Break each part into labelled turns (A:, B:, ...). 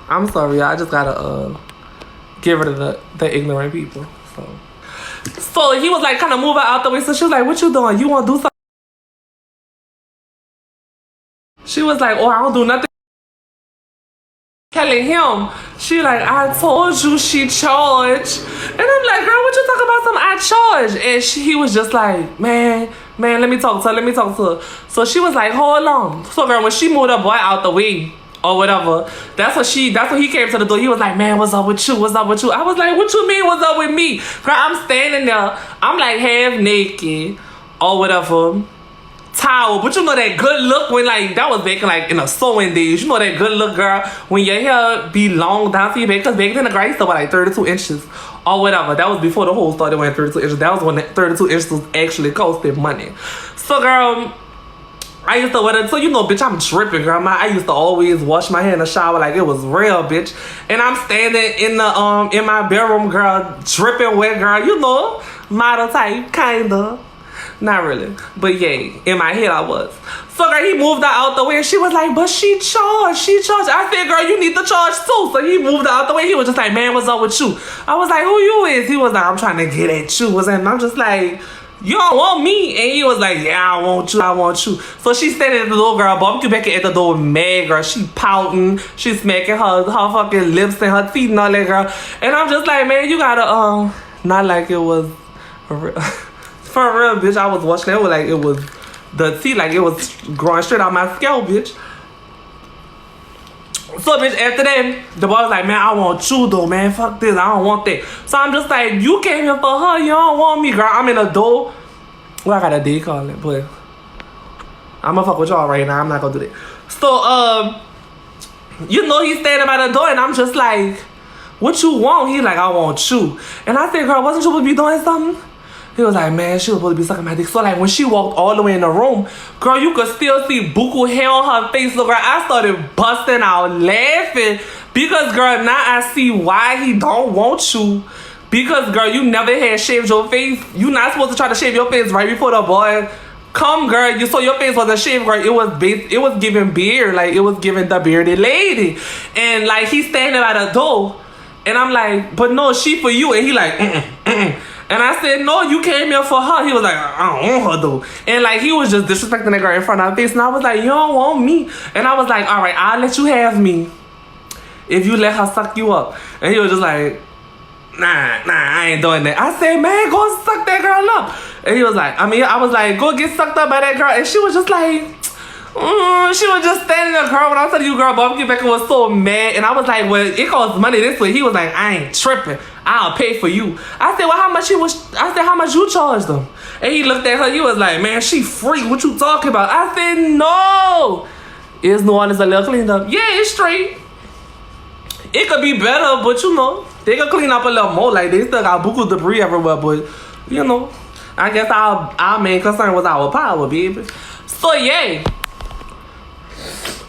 A: I'm sorry, I just gotta get rid of the ignorant people. So he was like kind of moving out the way. So she was like, what you doing? You want to do something? She was like, oh, I don't do nothing. Telling him, she like, I told you she charged. And I'm like, girl, what you talking about? Some I charged. And he was just like, man, let me talk to her. So she was like, hold on. So girl, when she moved her boy out the way or whatever, that's when he came to the door. He was like, man, what's up with you? I was like, what you mean, what's up with me? Girl, I'm standing there. I'm like half naked or whatever. Towel, but you know that good look when like that was back like in the sewing days. You know that good look, girl, when your hair be long down to your back, because back then the girl used to wear like 32 inches or whatever. That was before the whole started wearing 32 inches. That was when 32 inches actually costed money. So girl, I used to wear it. So you know, bitch, I'm dripping, girl. I used to always wash my hair in the shower like it was real, bitch. And I'm standing in the in my bedroom, girl, dripping wet, girl. You know, model type, kinda. Not really, but yeah, in my head I was. So girl, he moved her out the way and she was like, but she charged. I said, girl, you need to charge too. So he moved her out the way. He was just like, man, what's up with you? I was like, who you is? He was like, I'm trying to get at you. And I'm just like, you don't want me? And he was like, yeah, I want you. So she standing at the door, girl, barbecue back at the door, mad, girl. She pouting, she smacking her fucking lips and her teeth and all that, girl. And I'm just like, man, you gotta, not like it was a real... For real, bitch, I was watching it. It was the tea, like it was growing straight out my scalp, bitch. So, bitch, after that, the boy was like, man, I want you though, man. Fuck this, I don't want that. So I'm just like, you came here for her, you don't want me, girl. I'm in a door. Well, I got a D calling, but I'm gonna fuck with y'all right now. I'm not gonna do that. So, you know, he's standing by the door, and I'm just like, what you want? He's like, I want you. And I said, girl, wasn't you supposed to be doing something? He was like, man, she was supposed to be sucking my dick. So, like, when she walked all the way in the room, girl, you could still see buku hair on her face. So, girl, I started busting out laughing. Because, girl, now I see why he don't want you. Because, girl, you never had shaved your face. You not supposed to try to shave your face right before the boy come, girl. So your face wasn't shaved, girl. It was giving beard. Like, it was giving the bearded lady. And, like, he's standing by the door. And I'm like, but no, she for you. And he like, And I said, no, you came here for her. He was like, I don't want her though. And like, he was just disrespecting that girl in front of her face. And I was like, you don't want me. And I was like, all right, I'll let you have me if you let her suck you up. And he was just like, nah, I ain't doing that. I said, man, go suck that girl up. And he was like, I was like, go get sucked up by that girl. And she was just like, she was just standing there, girl. When I was telling you, girl, barbecue Becca was so mad. And I was like, well, it costs money this way. He was like, I ain't tripping. I'll pay for you. I said, well, how much how much you charged them? And he looked at her. He was like, man, she free. What you talking about? I said, no. Is New Orleans a little cleaned up? Yeah, it's straight. It could be better, but you know, they could clean up a little more. Like, they still got buku debris everywhere, but you know, I guess our main concern was our power, baby. So yeah.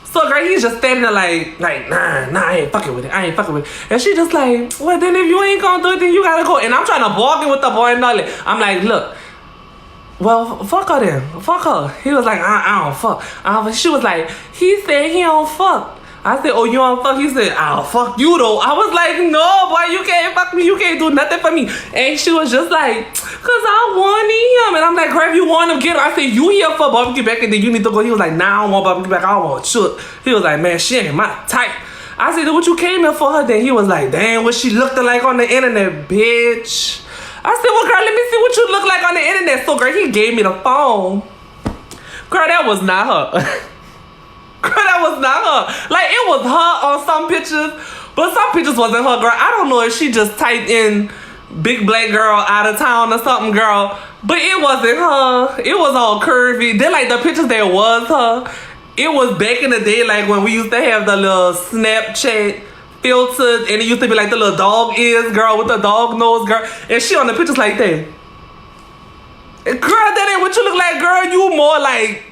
A: So girl, he's just standing there like, nah, I ain't fucking with it. And she just like, well then if you ain't gonna do it, then you gotta go. And I'm trying to bargain with the boy and all that. I'm like, look, well, fuck her then. Fuck her. He was like, I don't fuck. She was like, he said he don't fuck. I said, oh, you don't fuck? He said, I'll fuck you though. I was like, no, boy, you can't fuck me. You can't do nothing for me. And she was just like, cause I want him. And I'm like, girl, if you want him, get him. I said, you here for barbecue back and then you need to go. He was like, nah, I don't want barbecue back. I want shook. He was like, man, she ain't my type. I said, what you came here for her then? He was like, damn, what she looked like on the internet, bitch. I said, well, girl, let me see what you look like on the internet. So, girl, he gave me the phone. Girl, that was not her. Girl, that was not her. Like, it was her on some pictures, but some pictures wasn't her, girl. I don't know if she just typed in big black girl out of town or something, girl. But it wasn't her. It was all curvy. Then, like, the pictures that was her, it was back in the day, like, when we used to have the little Snapchat filters, and it used to be, like, the little dog ears, girl, with the dog nose, girl. And she on the pictures like that. And girl, that ain't what you look like, girl. You more like...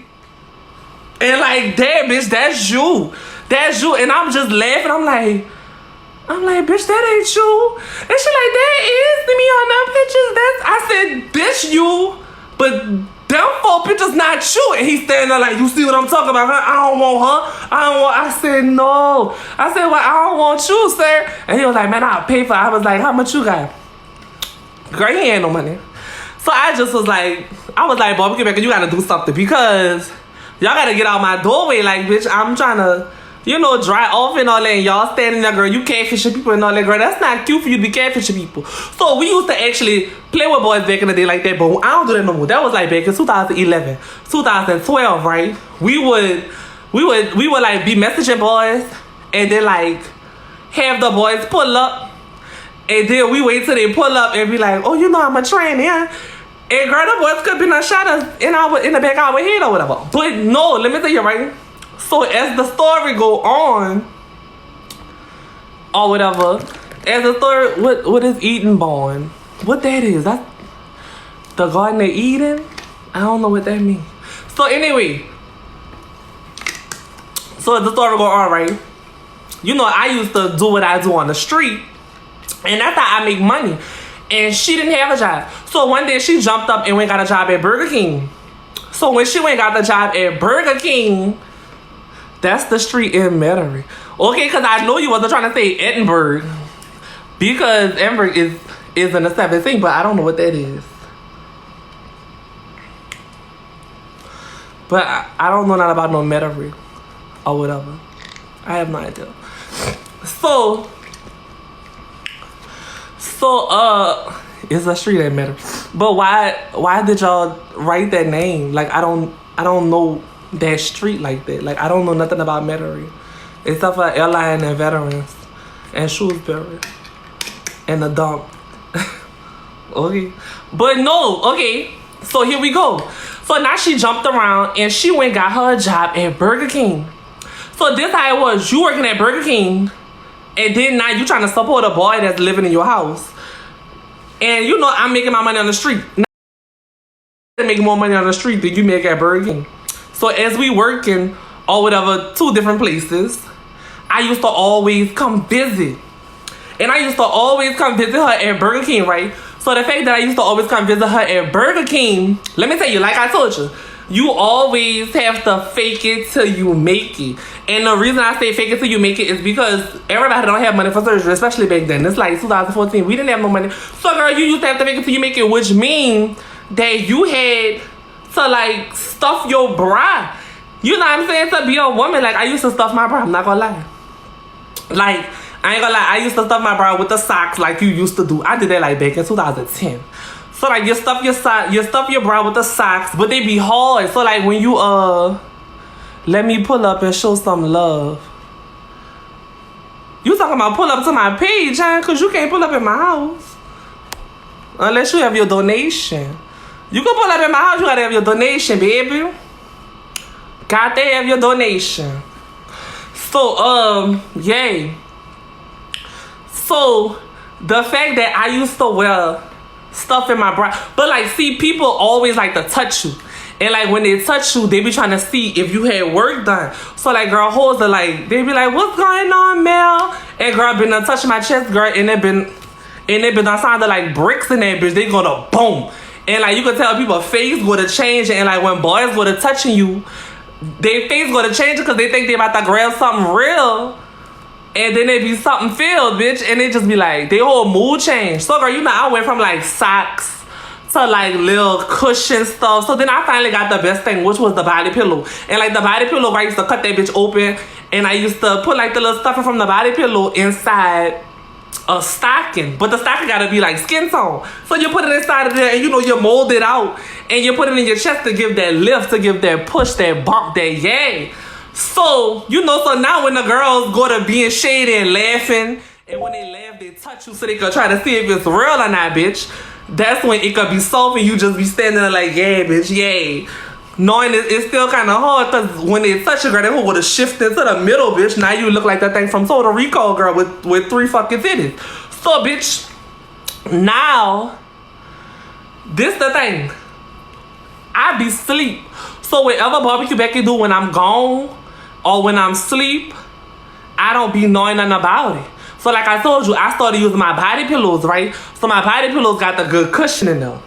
A: And like, damn, bitch, that's you. That's you. And I'm just laughing. I'm like, bitch, that ain't you. And she like, that is me on them pictures. I said, bitch, you. But them 4 pictures not you. And he's standing there like, you see what I'm talking about? I don't want her. I said, no. I said, well, I don't want you, sir. And he was like, man, I'll pay for it. I was like, how much you got? Girl, he ain't no money. So I just was like, barbecue maker, you gotta do something because y'all gotta get out my doorway. Like, bitch, I'm trying to, you know, dry off and all that. And y'all standing there, girl, you catfishing people and all that, girl. That's not cute for you to be catfishing people. So we used to actually play with boys back in the day like that, but I don't do that no more. That was like back in 2011, 2012, right? We would like be messaging boys and then like have the boys pull up. And then we wait till they pull up and be like, oh, you know I'm a train, yeah. And girl, the boys could be not shot us in the back of our head or whatever. But no, let me tell you, right? So as the story go on, or whatever, as the story, what is Eden born? What that is? That's the Garden of Eden? I don't know what that means. So anyway, so as the story go on, right? You know, I used to do what I do on the street. And that's how I make money. And she didn't have a job. So one day she jumped up and went and got a job at Burger King. So when she went and got the job at Burger King, that's the street in Metairie. Okay, because I know you wasn't trying to say Edinburgh. Because Edinburgh is in the 17th, but I don't know what that is. But I don't know nothing about no Metairie or whatever. I have no idea. So it's a street that matters. But why did y'all write that name? Like I don't know that street like that. Like I don't know nothing about Metairie. Except for airline and veterans and Shrewsbury and the dump. Okay. But no, okay. So here we go. So now she jumped around and she went and got her a job at Burger King. So this how it was. You working at Burger King and then now you trying to support a boy that's living in your house. And you know I'm making my money on the street. Now I'm making more money on the street than you make at Burger King. So as we working or whatever, 2 different places, I used to always come visit. And I used to always come visit her at Burger King, right? So the fact that I used to always come visit her at Burger King, let me tell you, like I told you, you always have to fake it till you make it. And the reason I say fake it till you make it is because everybody don't have money for surgery, especially back then. It's like 2014. We didn't have no money. So girl, you used to have to fake it till you make it, which means that you had to like stuff your bra. You know what I'm saying? To be a woman, like I used to stuff my bra. I'm not gonna lie. Like, I ain't gonna lie, I used to stuff my bra with the socks like you used to do. I did that like back in 2010. So like you stuff your bra with the socks, but they be hard. So like when you let me pull up and show some love. You talking about pull up to my page, huh? Cause you can't pull up in my house. Unless you have your donation. You can pull up in my house, you gotta have your donation, baby. Got to have your donation. So yay. So the fact that I used to wear stuff in my bra, but like see, people always like to touch you, and like when they touch you, they be trying to see if you had work done. So like girl, hoes are like, they be like, what's going on, Mel? And girl been touching my chest, girl, and it been done sounded like bricks in that bitch. They go to boom, and like you can tell people face go to change, and like when boys go to touching you, their face go to change because they think they about to grab something real. And then it be something filled, bitch. And it just be like, they whole mood change. So, girl, you know, I went from, like, socks to, like, little cushion stuff. So then I finally got the best thing, which was the body pillow. And, like, the body pillow, I used to cut that bitch open. And I used to put, like, the little stuffing from the body pillow inside a stocking. But the stocking got to be, like, skin tone. So you put it inside of there and, you know, you mold it out. And you put it in your chest to give that lift, to give that push, that bump, that yay. So, you know, so now when the girls go to being shady and laughing, and when they laugh, they touch you so they can try to see if it's real or not, bitch. That's when it could be soft and you just be standing there like, yeah, bitch, yay. Knowing it's still kind of hard because when they touch you, girl, they would have shifted to the middle, bitch. Now you look like that thing from Puerto Rico, girl, with 3 fucking titties. So, bitch, now, this the thing. I be sleep. So whatever barbecue Becky do when I'm gone or when I'm sleep, I don't be knowing nothing about it. So like I told you, I started using my body pillows, right? So my body pillows got the good cushion in them.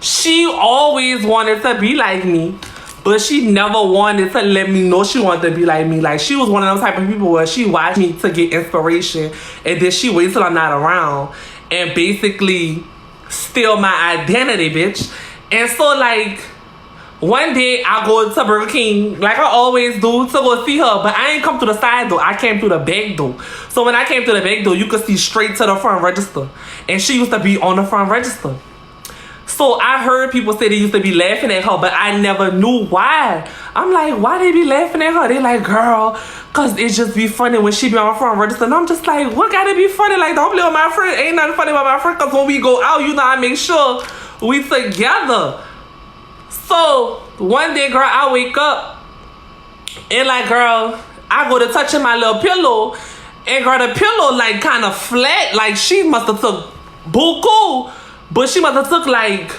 A: She always wanted to be like me, but she never wanted to let me know she wanted to be like me. Like, she was one of those type of people where she watched me to get inspiration, and then she waits till I'm not around and basically steal my identity, bitch. And so, like, one day I go to Burger King, like I always do, to go see her, but I ain't come through the side door. I came through the back door. So when I came through the back door, you could see straight to the front register. And she used to be on the front register. So I heard people say they used to be laughing at her, but I never knew why. I'm like, why they be laughing at her? They like, girl, cause it just be funny when she be on the front register. And I'm just like, what gotta be funny? Like, don't play with my friend. Ain't nothing funny about my friend, cause when we go out, you know, I make sure we together. So one day, girl, I wake up and like, girl, I go to touching my little pillow, and girl, the pillow like kind of flat. Like, she must have took buku. But she must have took, like,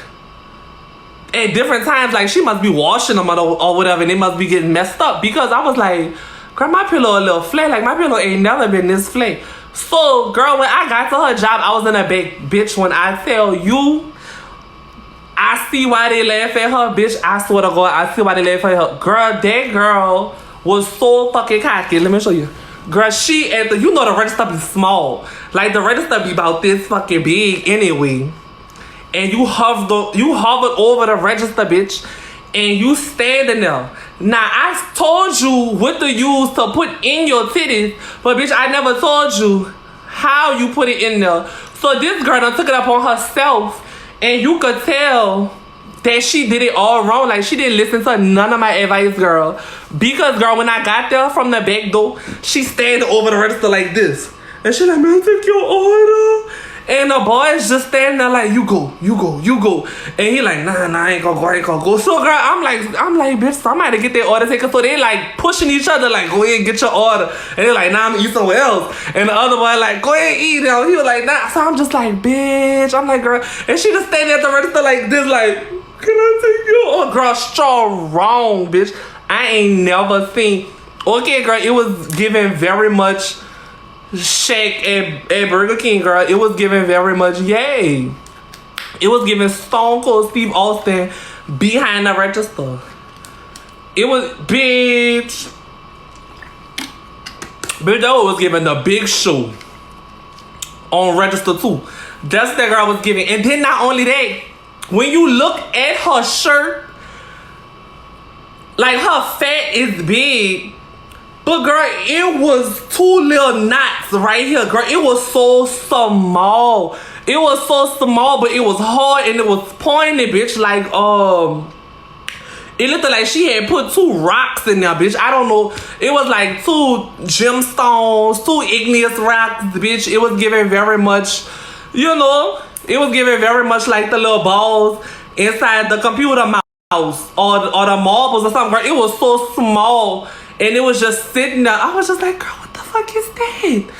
A: at different times, like, she must be washing them or whatever, and they must be getting messed up. Because I was like, girl, my pillow a little flat. Like, my pillow ain't never been this flat. So, girl, when I got to her job, I was in a big bitch. When I tell you, I see why they laugh at her, bitch. I swear to God, I see why they laugh at her. Girl, that girl was so fucking cocky. Let me show you. Girl, she at the, you know the register be small. Like, the register be about this fucking big anyway. And you hovered over the register, bitch, and you standing there. Now, I told you what to use to put in your titties, but bitch, I never told you how you put it in there. So this girl done took it up on herself, and you could tell that she did it all wrong. Like, she didn't listen to none of my advice, girl. Because, girl, when I got there from the back door, she standing over the register like this. And she like, man, take your order. And the boy's just standing there like, you go. And he like, nah, I ain't gonna go. So, girl, I'm like, bitch, somebody get their order taken. So they like pushing each other, like, go ahead and get your order. And they're like, nah, I'm gonna eat somewhere else. And the other boy like, go ahead and eat. And he was like, nah. So I'm just like, bitch. I'm like, girl. And she just standing at the register like this, like, can I take your order? Girl, strong, bitch. I ain't never seen. Okay, girl, it was given very much Shake at Burger King, girl. It was giving very much yay. It was giving Stone Cold Steve Austin behind the register. It was bitch. Bitch, that was giving the big show on register too. That's what that girl was giving. And then not only that, when you look at her shirt, like, her fat is big. But, girl, it was two little knots right here, girl. It was so small. It was so small, but it was hard and it was pointy, bitch. Like, it looked like she had put two rocks in there, bitch. I don't know. It was like two gemstones, two igneous rocks, bitch. It was giving very much, you know, it was giving very much like the little balls inside the computer mouse or the marbles or something, girl. It was so small. And it was just sitting there. I was just like, girl, what the fuck is that?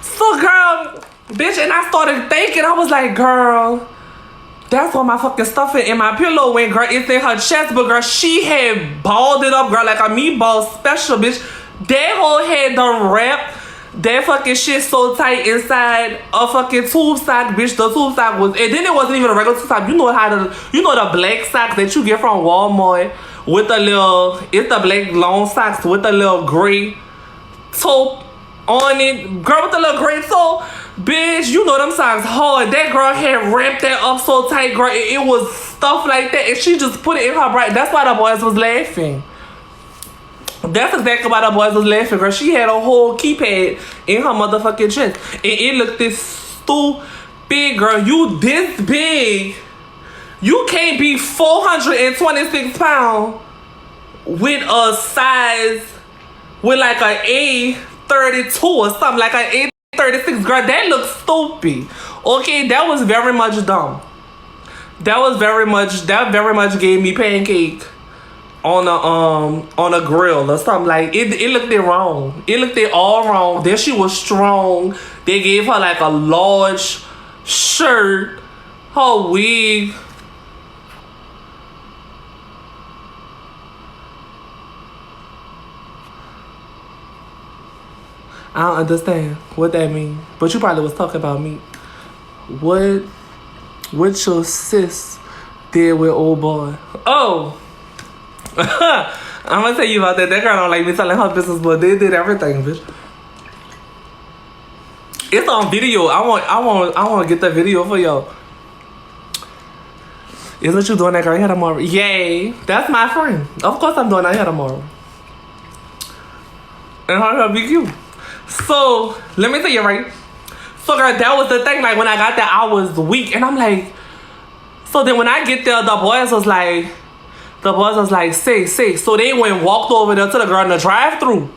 A: So, girl, bitch, and I started thinking, I was like, girl, that's why my fucking stuff in my pillow went, girl. It's in her chest, but, girl, she had balled it up, girl, like a meatball special, bitch. That whole head done wrapped that fucking shit so tight inside a fucking tube sock, bitch. The tube sock was, and then it wasn't even a regular tube sock. You know the black socks that you get from Walmart with the little, it's the black long socks with the little gray toe on it. Girl, with the little gray toe, bitch, you know them socks hard. That girl had wrapped that up so tight, girl. It was stuff like that, and she just put it in her bright. That's why the boys was laughing. That's exactly why the boys was laughing, girl. She had a whole keypad in her motherfucking chest. And it looked this stupid, girl. You this big. You can't be 426 pounds with a size, with like an A32 or something, like an A36, girl. That looks stupid. Okay, that was very much dumb. That very much gave me pancake on a grill or something. Like, it looked it wrong. It looked it all wrong. Then she was strong. They gave her like a large shirt, her wig. I don't understand what that mean. But you probably was talking about me. What your sis Did with old boy. Oh. I'm gonna tell you about that. That girl don't like me telling her business, but they did everything, bitch. It's on video. I want to get that video for y'all. Is what you doing that girl here tomorrow? Yay. That's my friend. Of course I'm doing that here tomorrow. And her be cute. So, let me tell you, right? So, girl, that was the thing. Like, when I got there, I was weak. And I'm like... So, then when I get there, the boys was like... say. So, they went and walked over there to the girl in the drive-thru.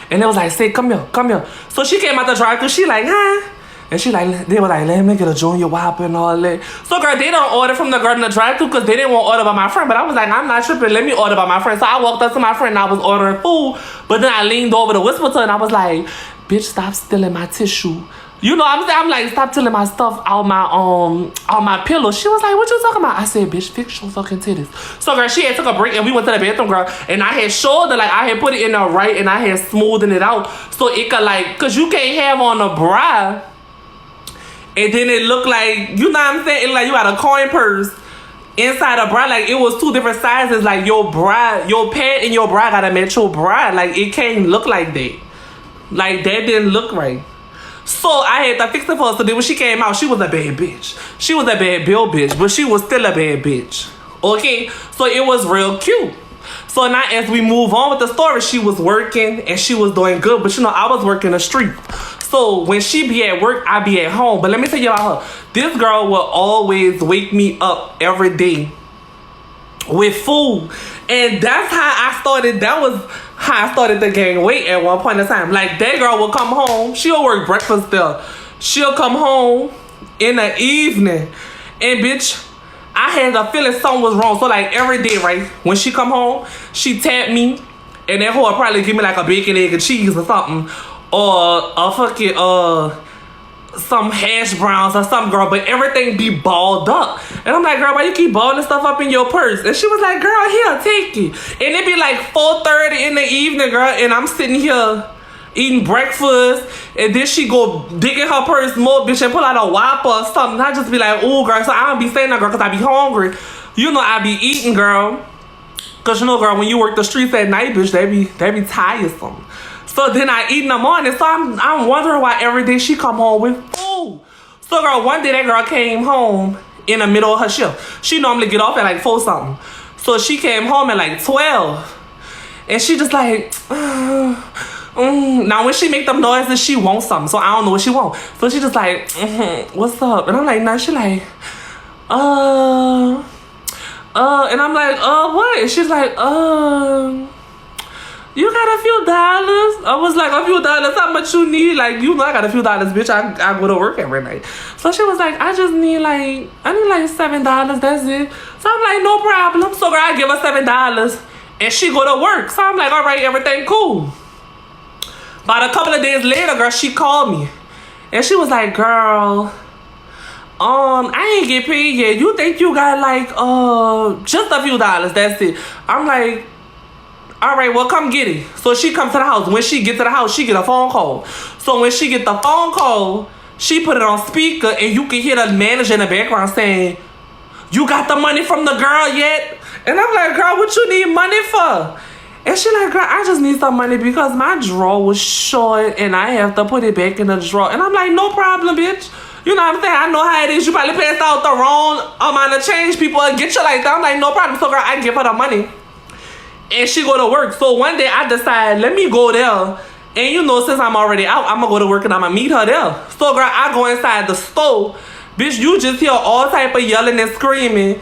A: And they was like, say, come here. So, she came out the drive-thru. She like, huh? And they were like, let me get a Junior Whopper and all that. So, girl, they don't order from the girl in the drive-thru because they didn't want to order by my friend. But I was like, I'm not tripping. Let me order by my friend. So, I walked up to my friend and I was ordering food. But then I leaned over to whisper to her and I was like, bitch, stop stealing my tissue. You know what I'm saying? I'm like, stop stealing my stuff out my pillow. She was like, what you talking about? I said, bitch, fix your fucking titties. So, girl, she had took a break and we went to the bathroom, girl. And I had showed her, like, I had put it in the right and I had smoothened it out. So, it could, like, because you can't have on a bra. And then it looked like, you know what I'm saying? It like you had a coin purse inside a bra. Like, it was two different sizes. Like, your bra, your pad and your bra gotta match your bra. Like, it can't look like that. Like, that didn't look right. So, I had to fix it for her. So, then when she came out, she was a bad bitch. She was a bad bill bitch. But she was still a bad bitch. Okay? So, it was real cute. So, now as we move on with the story, she was working and she was doing good. But, you know, I was working the street. So, when she be at work, I be at home. But let me tell you about her. This girl will always wake me up every day with food. And that's how I started. That was how I started to gain weight at one point in time. Like, that girl will come home. She'll work breakfast there. She'll come home in the evening. And, bitch, I had a feeling something was wrong. So, like, every day, right, when she come home, she tap me. And that whore probably give me, like, a bacon, egg, and cheese or something. Or a fucking, some hash browns or something, girl. But everything be balled up. And I'm like, girl, why you keep balling stuff up in your purse? And she was like, girl, here, take it. And it be like 4:30 in the evening, girl. And I'm sitting here eating breakfast. And then she go dig in her purse more, bitch, and pull out a Whopper or something. I just be like, ooh, girl. So I don't be saying that, girl, because I be hungry. You know, I be eating, girl. Because, you know, girl, when you work the streets at night, bitch, they be tiresome. So then I eat in the morning. So I'm wondering why every day she come home with food. So, girl, one day that girl came home in the middle of her shift. She normally get off at like 4 something. So she came home at like 12. And she just like, Now when she make them noises, she wants something. So I don't know what she want. So she just like, what's up? And I'm like, nah, she like, and I'm like, what? And she's like, you got a few dollars? I was like, a few dollars? How much you need? Like, you know I got a few dollars, bitch. I go to work every night. So she was like, I need like $7. That's it. So I'm like, no problem. So girl, I give her $7 and she go to work. So I'm like, all right, everything cool. About a couple of days later, girl, she called me. And she was like, girl, I ain't get paid yet. You think you got like, just a few dollars. That's it. I'm like, all right, well, come get it. So she comes to the house. When she get to the house, she get a phone call. So when she get the phone call, she put it on speaker and you can hear the manager in the background saying, you got the money from the girl yet? And I'm like, girl, what you need money for? And she like, girl, I just need some money because my drawer was short and I have to put it back in the drawer. And I'm like, no problem, bitch. You know what I'm saying? I know how it is. You probably passed out the wrong amount of change. People get you like that. I'm like, no problem. So, girl, I give her the money. And she go to work. So one day I decide, let me go there. And you know, since I'm already out, I'm going to go to work and I'm going to meet her there. So girl, I go inside the store. Bitch, you just hear all type of yelling and screaming.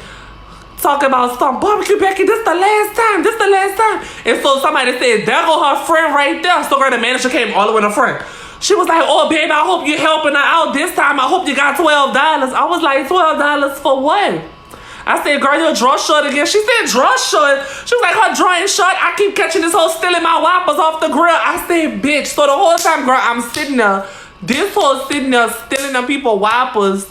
A: Talk about some barbecue Becky, this the last time. This the last time. And so somebody said, there go her friend right there. So girl, the manager came all the way in front. She was like, oh, babe, I hope you're helping her out this time. I hope you got $12. I was like, $12 for what? I said, girl, your drawer short again. She said, drawer short? She was like, her drawer ain't short. I keep catching this whole stealing my Whoppers off the grill. I said, bitch. So the whole time, girl, I'm sitting there. This whole sitting there stealing them people Whoppers.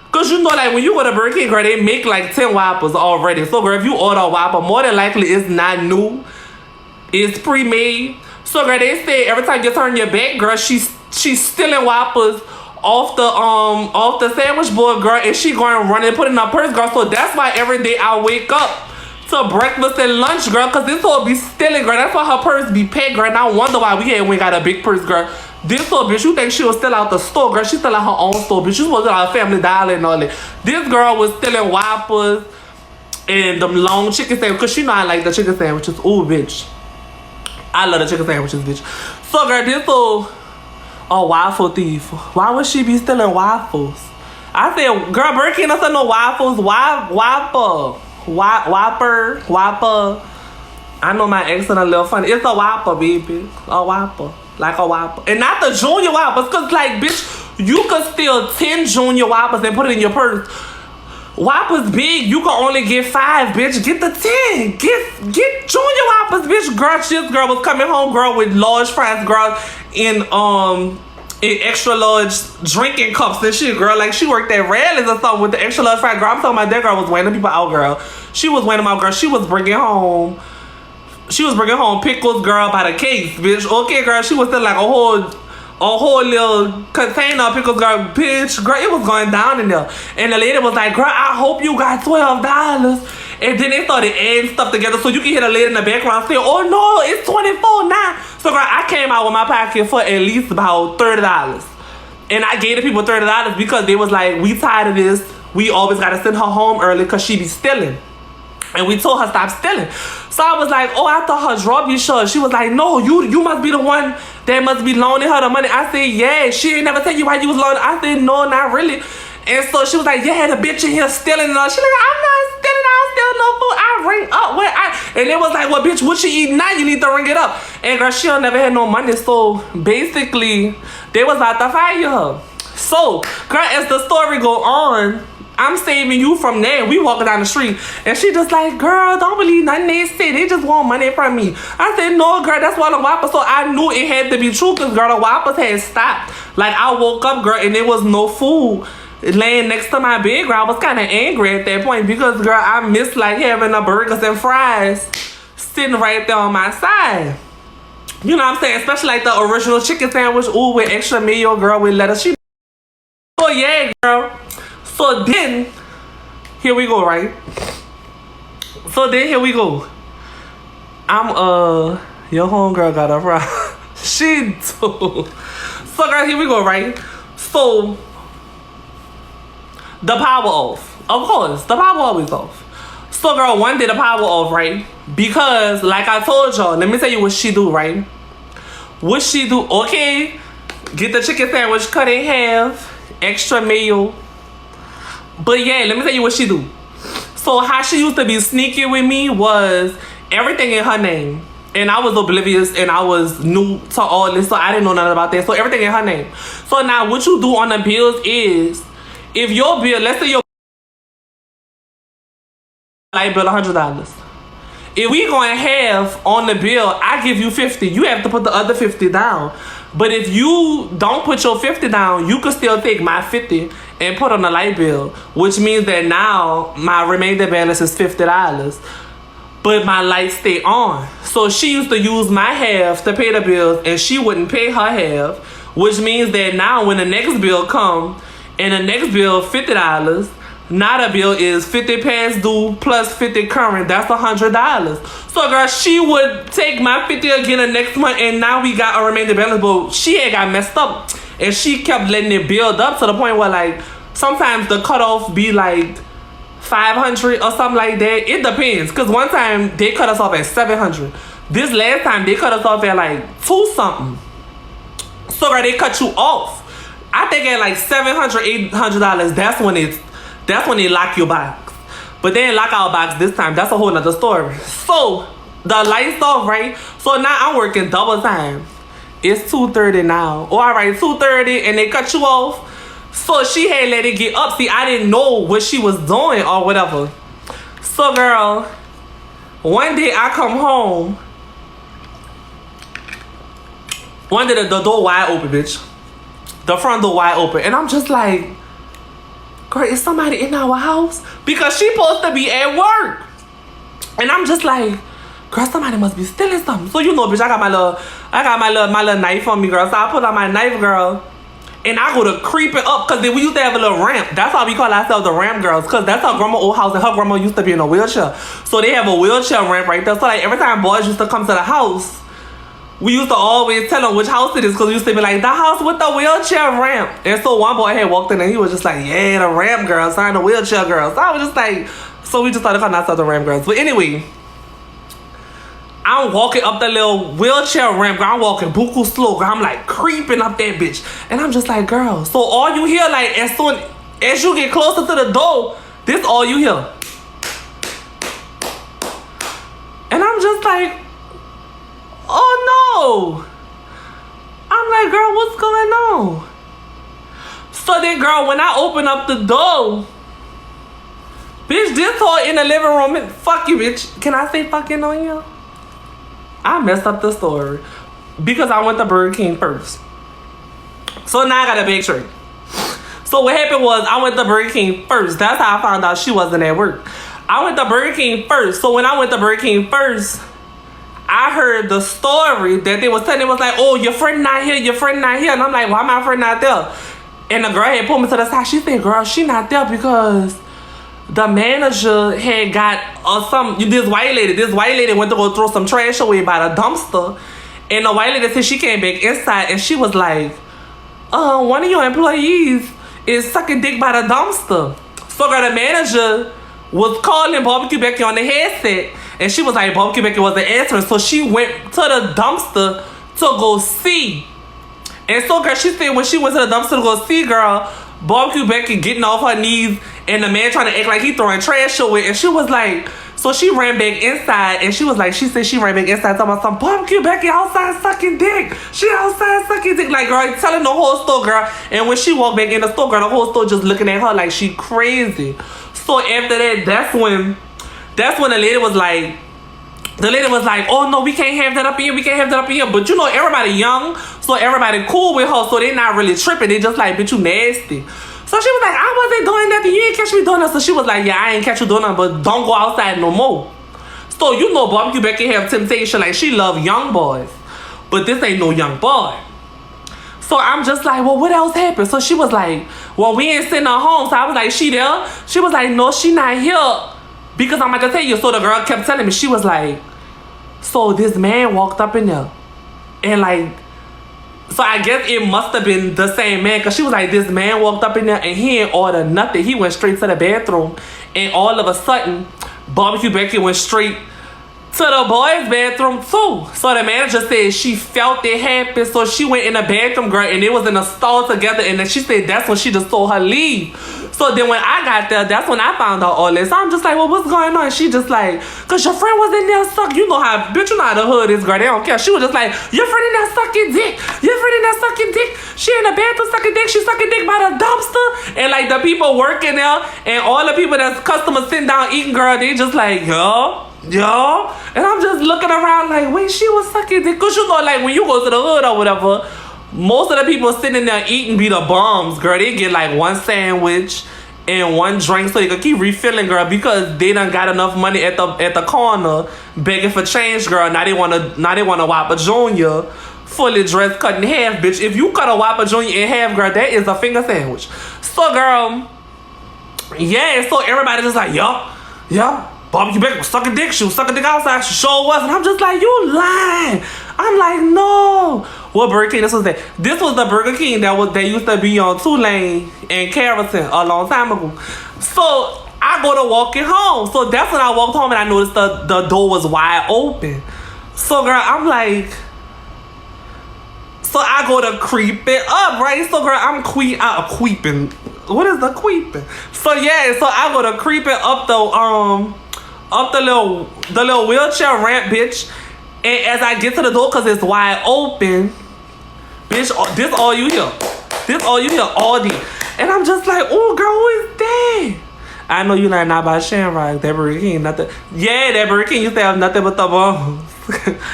A: Because you know, like, when you go to Burger King, girl, they make like 10 Whoppers already. So, girl, if you order a Whopper, more than likely it's not new. It's pre-made. So, girl, they say every time you turn your back, girl, she's stealing Whoppers off the sandwich board, girl, and she going to run and put it in her purse, girl. So that's why every day I wake up to breakfast and lunch, girl, because this whole be stealing, girl. That's why her purse be paid, girl. And I wonder why we ain't got a big purse, girl. This little bitch, you think she was still out the store, girl? She still at her own store, bitch. She was still out Family Dollar and all that. This girl was stealing Whoppers and them long chicken sandwiches, because she know I like the chicken sandwiches. Ooh, bitch. I love the chicken sandwiches, bitch. So, girl, this little waffle thief. Why would she be stealing waffles? I said, girl, Berkey ain't no waffles. Whopper. I know my accent a little funny. It's a Whopper, baby. A Whopper. Like a Whopper. And not the Junior Whoppers, because, like, bitch, you could steal 10 Junior Whoppers and put it in your purse. Whoppers big, you can only get 5, bitch. Get the 10. Get Junior Whoppers, bitch. Girl, this girl was coming home, girl, with large fries, girl, in extra large drinking cups and shit, girl. Like, she worked at Rallies or something with the extra large fries, girl. I'm talking about that girl was weighing people out, girl. She was weighing them out, girl. She was bringing home pickles, girl, by the case, bitch. Okay, girl, she was still like a whole little container of pickles, girl, bitch. Girl, it was going down in there. And the lady was like, girl, I hope you got $12. And then they started adding stuff together, so you can hear the lady in the background saying, oh no, it's $24 now. So, girl, I came out with my pocket for at least about $30. And I gave the people $30 because they was like, we tired of this. We always got to send her home early because she be stealing. And we told her stop stealing. So I was like, oh, I thought her drawer be shut. She was like, no, you must be the one that must be loaning her the money. I said, yeah. She ain't never tell you why you was loaning. I said, no, not really. And so she was like, yeah, the bitch in here stealing. And all. She like, I'm not stealing. I don't steal no food. I ring up. And it was like, well, bitch, what she eating now? You need to ring it up. And girl, she don't never had no money. So basically, they was about to fire her. So, girl, as the story go on, I'm saving you from there. We walking down the street. And she just like, girl, don't believe nothing they say. They just want money from me. I said, no, girl, that's why the Whoppers. So I knew it had to be true because, girl, the Whoppers had stopped. Like, I woke up, girl, and there was no food laying next to my bed, girl. I was kind of angry at that point because, girl, I miss, like, having the burgers and fries sitting right there on my side. You know what I'm saying? Especially, like, the original chicken sandwich. Ooh, with extra mayo, girl, with lettuce. Oh, yeah, girl. So then, here we go, right? So then, here we go. Your homegirl got a fry. She do. So, girl, here we go, right? So, the power off. Of course, the power always off. So, girl, one day the power off, right? Because, like I told y'all, let me tell you what she do, right? What she do? Okay, get the chicken sandwich cut in half, extra mayo. But yeah, let me tell you what she do. So how she used to be sneaky with me was everything in her name. And I was oblivious and I was new to all this, so I didn't know nothing about that. So everything in her name. So now what you do on the bills is, if your bill, let's say your light bill $100. If we going half on the bill, I give you 50. You have to put the other 50 down. But if you don't put your 50 down, you can still take my 50 and put on the light bill, which means that now my remaining balance is $50, but my lights stay on. So she used to use my half to pay the bills, and she wouldn't pay her half, which means that now when the next bill come, and the next bill $50, now the bill is 50 past due plus 50 current. That's $100. So, girl, she would take my 50 again the next month, and now we got a remaining balance, but she had got messed up. And she kept letting it build up to the point where, like, sometimes the cutoff be, like, 500 or something like that. It depends. Because one time, they cut us off at 700. This last time, they cut us off at, like, 2-something. So, girl, they cut you off. I think at, like, $700, $800, that's when they lock your box. But they didn't lock our box this time. That's a whole nother story. So, the lights off, right? So, now I'm working double time. It's 2:30 now. Oh, all right, 2:30, and they cut you off. So, she had let it get up. See, I didn't know what she was doing or whatever. So, girl, one day I come home. One day the door wide open, bitch. The front door wide open. And I'm just like, girl, is somebody in our house? Because she supposed to be at work. And I'm just like, girl, somebody must be stealing something. So, you know, bitch, I got my little knife on me, girl. So I put on my knife, girl. And I go to creeping up because we used to have a little ramp. That's why we call ourselves the ramp girls, because that's her grandma's old house and her grandma used to be in a wheelchair. So they have a wheelchair ramp right there. So like every time boys used to come to the house, we used to always tell them which house it is, because we used to be like, the house with the wheelchair ramp. And so one boy had walked in and he was just like, yeah, the ramp girls, I'm the wheelchair girls. So I was just like, so we just started calling ourselves the ramp girls. But anyway, I'm walking up the little wheelchair ramp, girl. I'm walking buku slow, girl. I'm like creeping up that bitch. And I'm just like, girl. So all you hear, like, as soon as you get closer to the door, this all you hear. And I'm just like, oh no. I'm like, girl, what's going on? So then, girl, when I open up the door, bitch, this whole in the living room, fuck you, bitch. Can I say fucking on you? I messed up the story because I went to Burger King first. So now I got a big trick. So what happened was I went to Burger King first. That's how I found out she wasn't at work. I went to Burger King first. So when I went to Burger King first, I heard the story that they was telling. It was like, oh, your friend not here, your friend not here. And I'm like, why my friend not there? And the girl had pulled me to the side. She said, girl, she not there because the manager had got this white lady went to go throw some trash away by the dumpster, and the white lady said she came back inside and she was like, one of your employees is sucking dick by the dumpster. So girl, the manager was calling Barbecue Becky on the headset, and she was like, Barbecue Becky wasn't answering, so she went to the dumpster to go see. And so girl, she said when she went to the dumpster to go see, girl, Barbecue Becky getting off her knees and the man trying to act like he throwing trash away. And she was like, so she ran back inside and she was like, she said she ran back inside talking about some Barbecue Becky outside sucking dick. She outside sucking dick. Like, girl, telling the whole store, girl. And when she walked back in the store, girl, the whole store just looking at her like she crazy. So after that, that's when the lady was like, oh no, we can't have that up in here. We can't have that up in here. But you know, everybody young, so everybody cool with her, so they not really tripping. They just like, bitch, you nasty. So she was like, I wasn't doing nothing. You ain't catch me doing nothing. So she was like, yeah, I ain't catch you doing nothing, but don't go outside no more. So you know Barbecue Becky have temptation. Like, she love young boys. But this ain't no young boy. So I'm just like, well, what else happened? So she was like, well, we ain't sitting her home. So I was like, she there? She was like, no, she not here. Because I'm about to tell you. So the girl kept telling me, she was like, so this man walked up in there. And like, so I guess it must have been the same man, because she was like, this man walked up in there and he ain't order nothing. He went straight to the bathroom, and all of a sudden, Barbecue Becky went straight to the boys' bathroom too. So the manager said she felt it happen, so she went in the bathroom, girl, and it was in a stall together, and then she said that's when she just told her leave. So then when I got there, that's when I found out all this. So I'm just like, well, what's going on? She just like, cause your friend was in there sucking. You know how, bitch, you know how the hood is, girl. They don't care. She was just like, your friend in there sucking dick. Your friend in there sucking dick. She in the bathroom sucking dick. She sucking dick by the dumpster. And like the people working there and all the people that's customers sitting down eating, girl, they just like, yo. And I'm just looking around like, wait, she was sucking dick. Cause you know, like when you go to the hood or whatever, most of the people sitting there eating be the bums, girl. They get like one sandwich and one drink so they can keep refilling, girl, because they done got enough money at the corner begging for change, girl. Now they wanna Whopper Junior fully dressed, cut in half, bitch. If you cut a Whopper Junior in half, girl, that is a finger sandwich. So, girl, yeah. So everybody just like, yup. Barbecue Becky was sucking dick. She was sucking dick outside. She sure was. And I'm just like, you lying. I'm like, no. What Burger King this was that? This was the Burger King that used to be on Tulane and Carrollton a long time ago. So I go to walking home. So that's when I walked home and I noticed the door was wide open. So girl, I'm like, so I go to creep it up, right? So girl, I'm creeping. What is the creeping? So yeah, so I go to creep it up the little wheelchair ramp, bitch. And as I get to the door, cause it's wide open, bitch, this all you hear. This all you hear all day. And I'm just like, oh girl, who is that? I know you not by Shamrock. That Burger King, nothing. Yeah, that Burger King used to have nothing but the bones.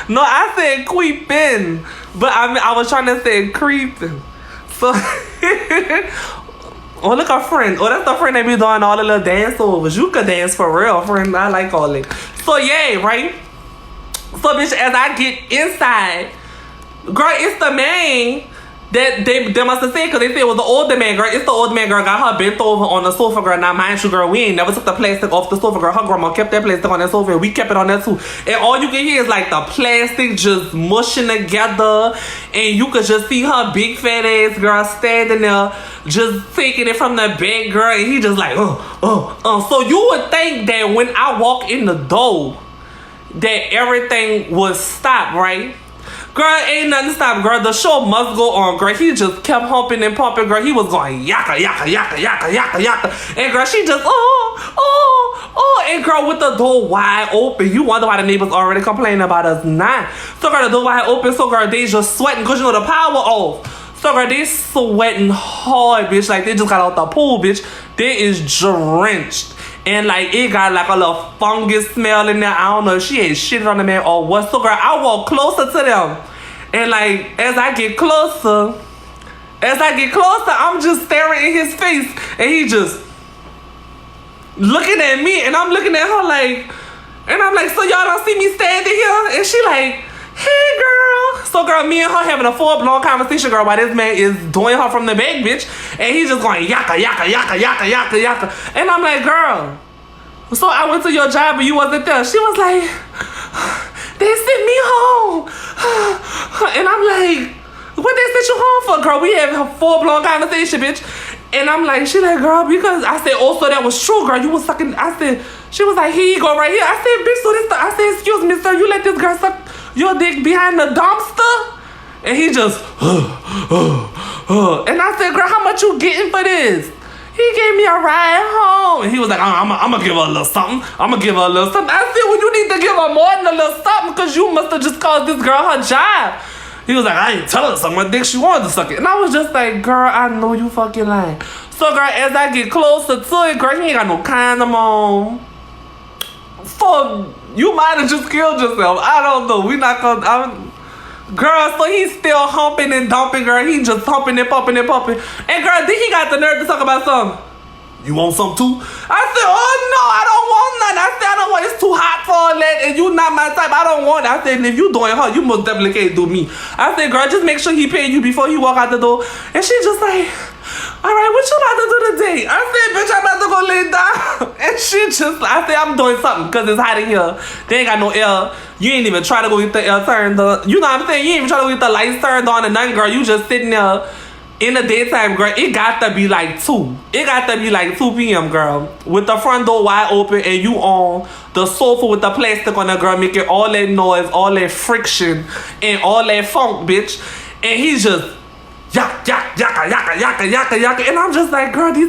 A: No, I said creeping. But I was trying to say creeping. So oh, look, our friend. Oh, that's the friend that be doing all the little dance overs. You could dance for real, friend. I like all it. So, yeah, right? So, bitch, as I get inside, girl, it's the man that they must have said, because they said it was the older man, girl. It's the older man, girl, got her bent over on the sofa, girl. Now, mind you, girl, we ain't never took the plastic off the sofa, girl. Her grandma kept that plastic on that sofa, and we kept it on there too. And all you can hear is like the plastic just mushing together, and you could just see her big fat ass, girl, standing there, just taking it from the bed, girl, and he just like, So you would think that when I walk in the door, that everything would stop, right? Girl, ain't nothing to stop, girl. The show must go on, girl. He just kept humping and pumping, girl. He was going yaka, yaka, yaka, yaka, yaka, yaka. And girl, she just, and girl, with the door wide open. You wonder why the neighbors already complaining about us now. So girl, the door wide open, so girl, they just sweating because you know the power off. So girl, they sweating hard, bitch. Like they just got out the pool, bitch. They is drenched. And like it got like a little fungus smell in there. I don't know if she ain't shitted on the man or what. So girl, I walk closer to them. And like as I get closer, I'm just staring in his face. And he just looking at me. And I'm looking at her like, and I'm like, so y'all don't see me standing here? And she like, hey girl. So girl, me and her having a full-blown conversation, girl, while this man is doing her from the back, bitch. And he's just going yaka, yaka, yaka, yaka, yaka, yaka. And I'm like, girl, so I went to your job but you wasn't there. She was like, they sent me home. And I'm like, what they sent you home for, girl? We having a full-blown conversation, bitch. And I'm like, she like, girl, because I said, oh, so that was true, girl. You was sucking. I said, she was like, here you go right here. I said, bitch, so this, I said, excuse me, sir, you let this girl suck your dick behind the dumpster? And he just, and I said, girl, how much you getting for this? He gave me a ride home. And he was like, I'm gonna give her a little something. I'm gonna give her a little something. I said, well, you need to give her more than a little something because you must have just caused this girl her job. He was like, I ain't telling her something. My dick, she wanted to suck it. And I was just like, girl, I know you fucking lying. So, girl, as I get closer to it, girl, he ain't got no condom on. You might have just killed yourself. I don't know. We not gonna... Girl, so he's still humping and dumping, girl. He just humping and pumping and pumping. And, girl, then he got the nerve to talk about something. You want some too? I said, oh no, I don't want none. I said, I don't want, it's too hot for all that, and you not my type. I don't want it. I said, and if you doing her, you most definitely can't do me. I said, girl, just make sure he pay you before you walk out the door. And she just like, all right, what you about to do today? I said, bitch, I'm about to go lay down. And she just, I said, I'm doing something because it's hot in here. They ain't got no air. You ain't even try to go get the air turned on. You know what I'm saying? You ain't even try to go get the lights turned on and nothing, girl. You just sitting there. In the daytime, girl, it got to be like 2. It got to be like 2 p.m., girl. With the front door wide open and you on the sofa with the plastic on the girl, making all that noise, all that friction, and all that funk, bitch. And he's just, yaka, yaka, yaka, yaka, yaka, yaka. And I'm just like, girl, these